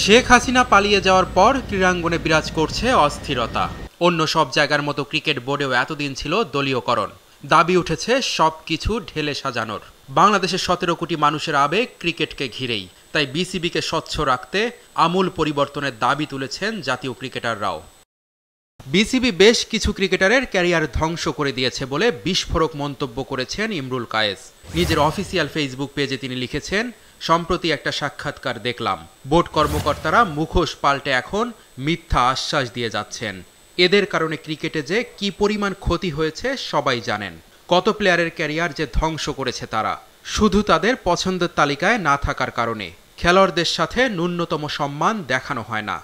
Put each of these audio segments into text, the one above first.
শেখ হাসিনা পালিয়ে যাওয়ার পর ক্রীড়াঙ্গনে বিরাজ করছে অস্থিরতা। অন্য সব জায়গার মতো ক্রিকেট বোর্ডেও এতদিন ছিল দলীয়করণ। দাবি উঠেছে সবকিছু ঢেলে সাজানোর। বাংলাদেশের 17 কোটি মানুষের আবেগ ক্রিকেটকে ঘিরেই, তাই বিসিবিকে স্বচ্ছ রাখতে আমূল পরিবর্তনের দাবি তুলেছেন জাতীয় ক্রিকেটাররাও। বিসিবি বেশ কিছু ক্রিকেটারের ক্যারিয়ার ধ্বংস করে দিয়েছে বলে বিস্ফোরক মন্তব্য করেছেন ইমরুল কায়েস। নিজের অফিসিয়াল ফেসবুক পেজে তিনি লিখেছেন, সম্প্রতি একটা সাক্ষাৎকার দেখলাম, বোর্ড কর্মকর্তারা মুখোশ পাল্টে এখন মিথ্যা আশ্বাস দিয়ে যাচ্ছেন। এদের কারণে ক্রিকেটে যে কি পরিমাণ ক্ষতি হয়েছে সবাই জানেন। কত প্লেয়ারের ক্যারিয়ার যে ধ্বংস করেছে তারা, শুধু তাদের পছন্দের তালিকায় না থাকার কারণে। খেলোয়াড়দের সাথে ন্যূনতম সম্মান দেখানো হয় না।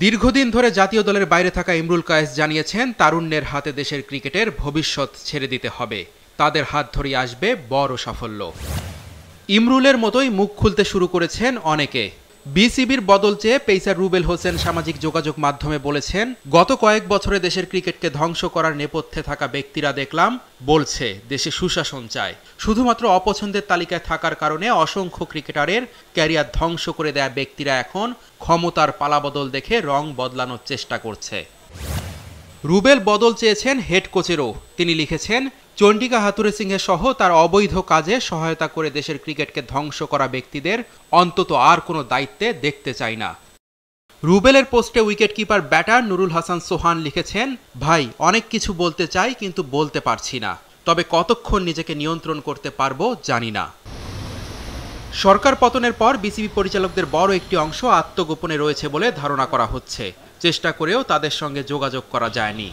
দীর্ঘদিন ধরে জাতীয় দলের বাইরে থাকা ইমরুল কায়েস জানিয়েছেন, তারুণ্যের হাতে দেশের ক্রিকেটের ভবিষ্যৎ ছেড়ে দিতে হবে। তাদের হাত ধরেই আসবে বড় সাফল্য। ইমরুলের মতোই মুখ খুলতে শুরু করেছেন অনেকে। বিসিবির বদল চেয়ে পেসার রুবেল হোসেন সামাজিক যোগাযোগ মাধ্যমে বলেছেন, গত কয়েক বছরে দেশের ক্রিকেটকে ধ্বংস করার নেপথ্যে থাকা ব্যক্তিরা দেখলাম বলছে দেশে সুশাসন চায়। শুধুমাত্র অপছন্দের তালিকায় থাকার কারণে অসংখ্য ক্রিকেটারের ক্যারিয়ার ধ্বংস করে দেয়া ব্যক্তিরা এখন ক্ষমতার পালাবদল দেখে রং বদলানোর চেষ্টা করছে। রুবেল বদল চেয়েছেন হেড কোচেরও। তিনি লিখেছেন, চন্ডিকা হাথুরে সিংহে সহ তার অবৈধ কাজে সহায়তা করে দেশের ক্রিকেটকে ধ্বংস করা ব্যক্তিদের অন্তত আর কোনো দায়িত্বে দেখতে চাই না। রুবেলের পোস্টে wicket keeper batter Nurul Hasan Sohan লিখেছেন, ভাই অনেক কিছু বলতে চাই কিন্তু বলতে পারছি না, তবে কতক্ষণ নিজেকে নিয়ন্ত্রণ করতে পারবো জানি না। সরকার পতনের পর বিসিবি পরিচালকদের বড় একটি অংশ আত্মগোপনে রয়েছে বলে ধারণা করা হচ্ছে। চেষ্টা করেও তাদের সঙ্গে যোগাযোগ করা যায়নি।